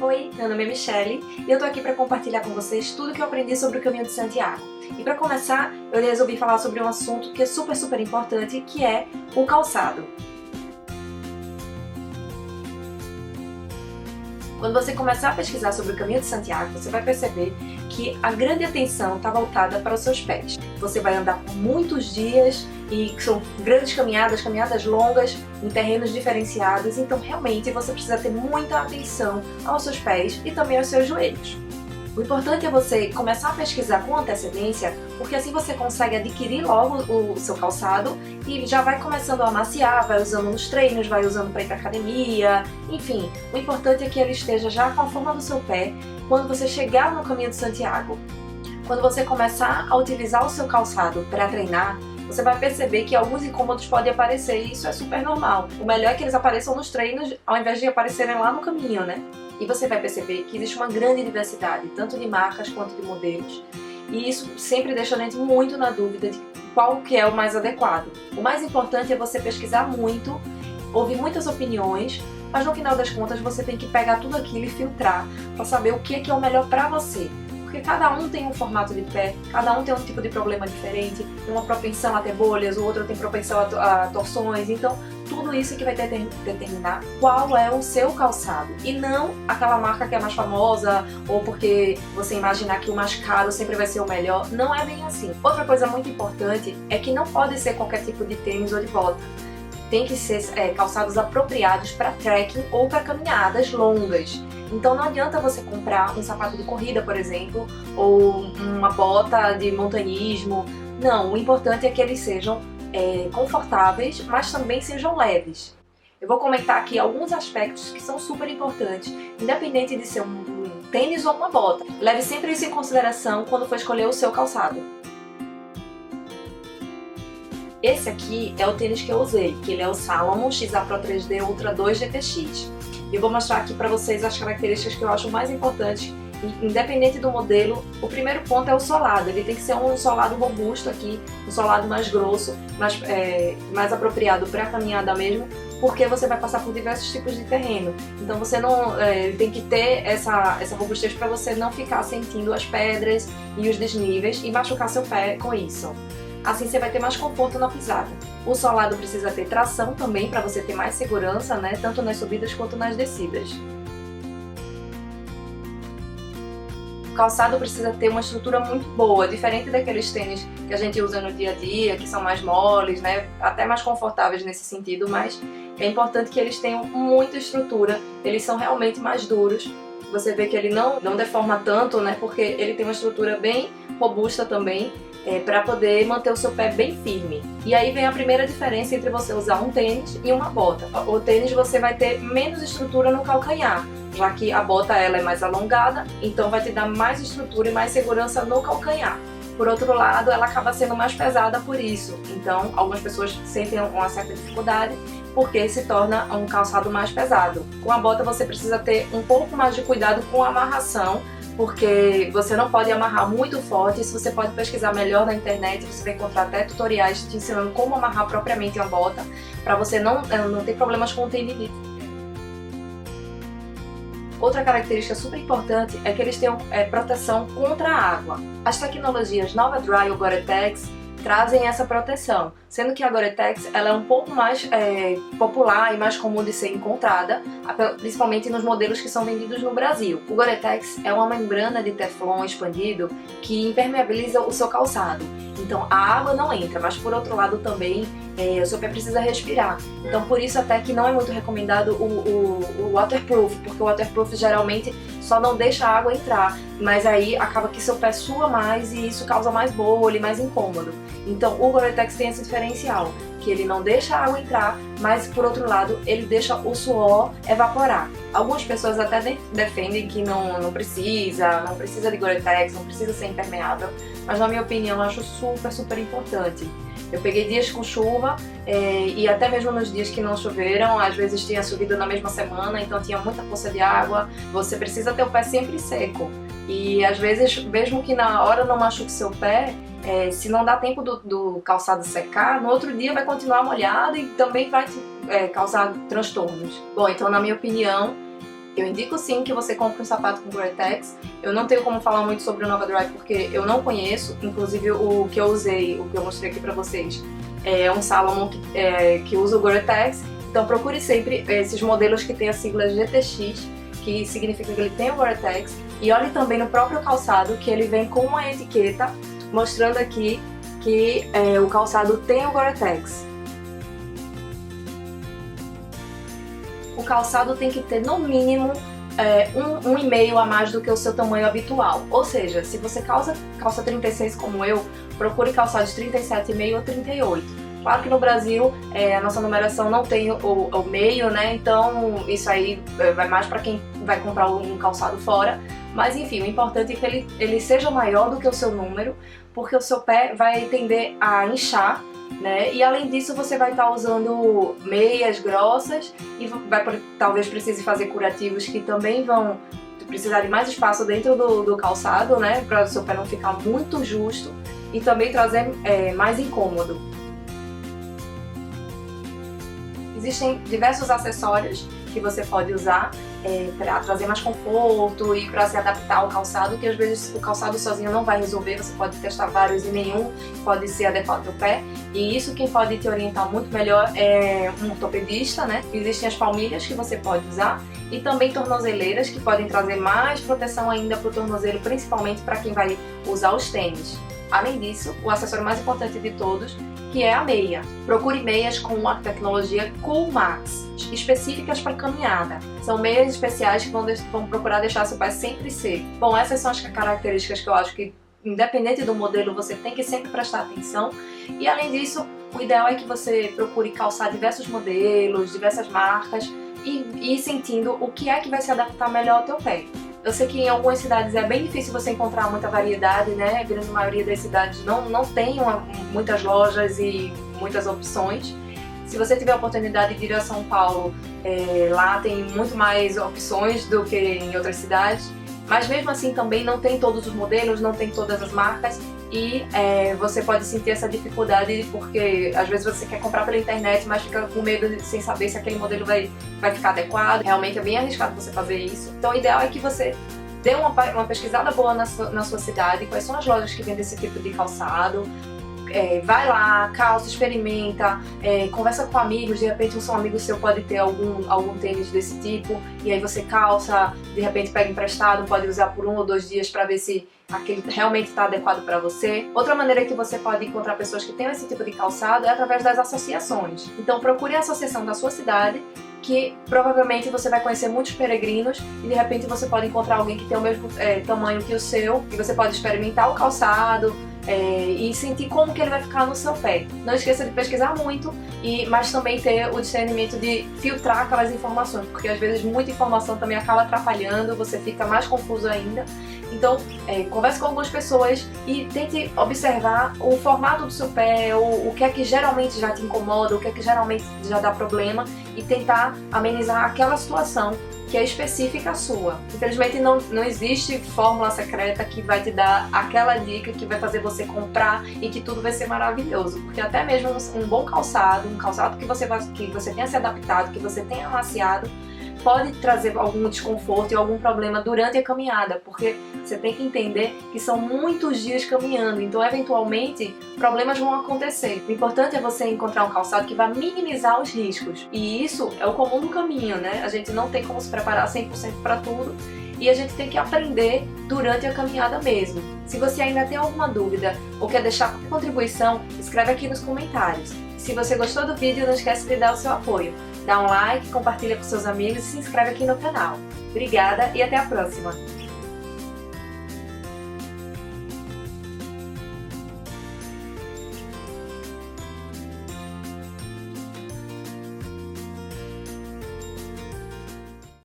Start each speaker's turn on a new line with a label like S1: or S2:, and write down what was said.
S1: Oi, meu nome é Michelle e eu tô aqui para compartilhar com vocês tudo que eu aprendi sobre o Caminho de Santiago. E para começar, eu resolvi falar sobre um assunto que é super importante, que é o calçado. Quando você começar a pesquisar sobre o Caminho de Santiago, você vai perceber que a grande atenção está voltada para os seus pés. Você vai andar por muitos dias e são grandes caminhadas longas, em terrenos diferenciados, então realmente você precisa ter muita atenção aos seus pés e também aos seus joelhos. O importante é você começar a pesquisar com antecedência, porque assim você consegue adquirir logo o seu calçado e já vai começando a amaciar, vai usando nos treinos, vai usando para ir para academia, enfim. O importante é que ele esteja já com a forma do seu pé quando você chegar no Caminho de Santiago. Quando você começar a utilizar o seu calçado para treinar, você vai perceber que alguns incômodos podem aparecer e isso é super normal. O melhor é que eles apareçam nos treinos ao invés de aparecerem lá no caminho, né? E você vai perceber que existe uma grande diversidade, tanto de marcas quanto de modelos. E isso sempre deixa a gente muito na dúvida de qual que é o mais adequado. O mais importante é você pesquisar muito, ouvir muitas opiniões, mas no final das contas você tem que pegar tudo aquilo e filtrar para saber o que é o melhor para você. Porque cada um tem um formato de pé, cada um tem um tipo de problema diferente, tem uma propensão a ter bolhas, o outro tem propensão a torções, então tudo isso que vai determinar qual é o seu calçado e não aquela marca que é mais famosa ou porque você imaginar que o mais caro sempre vai ser o melhor. Não é bem assim. Outra coisa muito importante é que não pode ser qualquer tipo de tênis ou de bota. Tem que ser calçados apropriados para trekking ou para caminhadas longas. Então não adianta você comprar um sapato de corrida, por exemplo, ou uma bota de montanhismo. Não, o importante é que eles sejam confortáveis, mas também sejam leves. Eu vou comentar aqui alguns aspectos que são super importantes, independente de ser um tênis ou uma bota. Leve sempre isso em consideração quando for escolher o seu calçado. Esse aqui é o tênis que eu usei, que ele é o Salomon XA Pro 3D Ultra 2 GTX. E eu vou mostrar aqui para vocês as características que eu acho mais importantes, independente do modelo. O primeiro ponto é o solado, ele tem que ser um solado robusto aqui, um solado mais grosso, mais apropriado para a caminhada mesmo, porque você vai passar por diversos tipos de terreno. Então você não tem que ter essa robustez para você não ficar sentindo as pedras e os desníveis e machucar seu pé com isso. Assim você vai ter mais conforto na pisada. O solado precisa ter tração também para você ter mais segurança, né? Tanto nas subidas quanto nas descidas. O calçado precisa ter uma estrutura muito boa, diferente daqueles tênis que a gente usa no dia a dia, que são mais moles, né? Até mais confortáveis nesse sentido, mas é importante que eles tenham muita estrutura, eles são realmente mais duros. Você vê que ele não deforma tanto, né? Porque ele tem uma estrutura bem robusta também, para poder manter o seu pé bem firme. E aí vem a primeira diferença entre você usar um tênis e uma bota. O tênis você vai ter menos estrutura no calcanhar, já que a bota ela é mais alongada, então vai te dar mais estrutura e mais segurança no calcanhar. Por outro lado, ela acaba sendo mais pesada por isso, então algumas pessoas sentem uma certa dificuldade porque se torna um calçado mais pesado. Com a bota você precisa ter um pouco mais de cuidado com a amarração, porque você não pode amarrar muito forte. Isso você pode pesquisar melhor na internet, você vai encontrar até tutoriais te ensinando como amarrar propriamente uma bota, para você não ter problemas com tendinite. Outra característica super importante é que eles tenham proteção contra a água. As tecnologias Nova Dry ou Gore-Tex trazem essa proteção, sendo que a Gore-Tex ela é um pouco mais popular e mais comum de ser encontrada, principalmente nos modelos que são vendidos no Brasil. O Gore-Tex é uma membrana de teflon expandido que impermeabiliza o seu calçado, então a água não entra, mas por outro lado também o seu pé precisa respirar. Então por isso até que não é muito recomendado o waterproof, porque o waterproof geralmente só não deixa a água entrar, mas aí acaba que seu pé sua mais e isso causa mais bolha e mais incômodo. Então o Gore-Tex tem esse diferencial, que ele não deixa a água entrar, mas por outro lado ele deixa o suor evaporar. Algumas pessoas até defendem que não precisa de Gore-Tex, não precisa ser impermeável, mas na minha opinião eu acho super importante. Eu peguei dias com chuva e até mesmo nos dias que não choveram, às vezes tinha chovido na mesma semana, então tinha muita poça de água. Você precisa ter o pé sempre seco e às vezes, mesmo que na hora não machuque seu pé, se não dá tempo do calçado secar, no outro dia vai continuar molhado e também vai causar transtornos. Bom, então na minha opinião, Eu indico sim que você compre um sapato com Gore-Tex. Eu não tenho como falar muito sobre o Nova Dry porque eu não conheço, inclusive o que eu usei, o que eu mostrei aqui pra vocês, é um Salomon que usa o Gore-Tex. Então procure sempre esses modelos que tem a sigla GTX, que significa que ele tem o Gore-Tex. E olhe também no próprio calçado, que ele vem com uma etiqueta mostrando aqui que o calçado tem o Gore-Tex. O calçado tem que ter no mínimo 1,5 a mais do que o seu tamanho habitual. Ou seja, se você calça 36 como eu, procure calçar de 37,5 ou 38. Claro que no Brasil a nossa numeração não tem o meio, né? Então isso aí vai mais para quem vai comprar um calçado fora. Mas enfim, o importante é que ele seja maior do que o seu número, porque o seu pé vai tender a inchar, né? E além disso você vai estar usando meias grossas e talvez precise fazer curativos que também vão precisar de mais espaço dentro do calçado, né? Para o seu pé não ficar muito justo e também trazer mais incômodo. Existem diversos acessórios que você pode usar para trazer mais conforto e para se adaptar ao calçado, que às vezes o calçado sozinho não vai resolver, você pode testar vários e nenhum pode ser adequado ao pé. E isso quem pode te orientar muito melhor é um ortopedista, né? Existem as palmilhas que você pode usar e também tornozeleiras que podem trazer mais proteção ainda para o tornozelo, principalmente para quem vai usar os tênis. Além disso, o acessório mais importante de todos, que é a meia. Procure meias com a tecnologia Cool Max, específicas para caminhada. São meias especiais que vão procurar deixar seu pé sempre seco. Bom, essas são as características que eu acho que, independente do modelo, você tem que sempre prestar atenção. E além disso, o ideal é que você procure calçar diversos modelos, diversas marcas e ir sentindo o que é que vai se adaptar melhor ao teu pé. Eu sei que em algumas cidades é bem difícil você encontrar muita variedade, né? A grande maioria das cidades não tem muitas lojas e muitas opções. Se você tiver a oportunidade de ir a São Paulo, lá tem muito mais opções do que em outras cidades. Mas mesmo assim também não tem todos os modelos, não tem todas as marcas e você pode sentir essa dificuldade porque às vezes você quer comprar pela internet, mas fica com medo sem saber se aquele modelo vai ficar adequado. Realmente é bem arriscado você fazer isso. Então o ideal é que você dê uma pesquisada boa na sua cidade, quais são as lojas que vendem esse tipo de calçado. Vai lá, calça, experimenta, conversa com amigos, de repente um amigo seu pode ter algum tênis desse tipo e aí você calça, de repente pega emprestado, pode usar por 1 ou 2 dias para ver se aquele realmente está adequado para você. Outra maneira que você pode encontrar pessoas que tenham esse tipo de calçado é através das associações. Então procure a associação da sua cidade, que provavelmente você vai conhecer muitos peregrinos e de repente você pode encontrar alguém que tem o mesmo tamanho que o seu e você pode experimentar o calçado e sentir como que ele vai ficar no seu pé. Não esqueça de pesquisar muito, mas também ter o discernimento de filtrar aquelas informações, porque às vezes muita informação também acaba atrapalhando, você fica mais confuso ainda. Então, converse com algumas pessoas e tente observar o formato do seu pé, o que é que geralmente já te incomoda, o que é que geralmente já dá problema e tentar amenizar aquela situação que é específica sua. Infelizmente não existe fórmula secreta que vai te dar aquela dica que vai fazer você comprar e que tudo vai ser maravilhoso, porque até mesmo um bom calçado, um calçado que você tenha se adaptado, que você tenha amaciado, pode trazer algum desconforto e algum problema durante a caminhada, porque você tem que entender que são muitos dias caminhando, então eventualmente problemas vão acontecer. O importante é você encontrar um calçado que vai minimizar os riscos, e isso é o comum do caminho, né? A gente não tem como se preparar 100% para tudo e a gente tem que aprender durante a caminhada mesmo. Se você ainda tem alguma dúvida ou quer deixar contribuição, escreve aqui nos comentários. Se você gostou do vídeo, não esquece de dar o seu apoio. Dá um like, compartilha com seus amigos e se inscreve aqui no canal. Obrigada e até a próxima!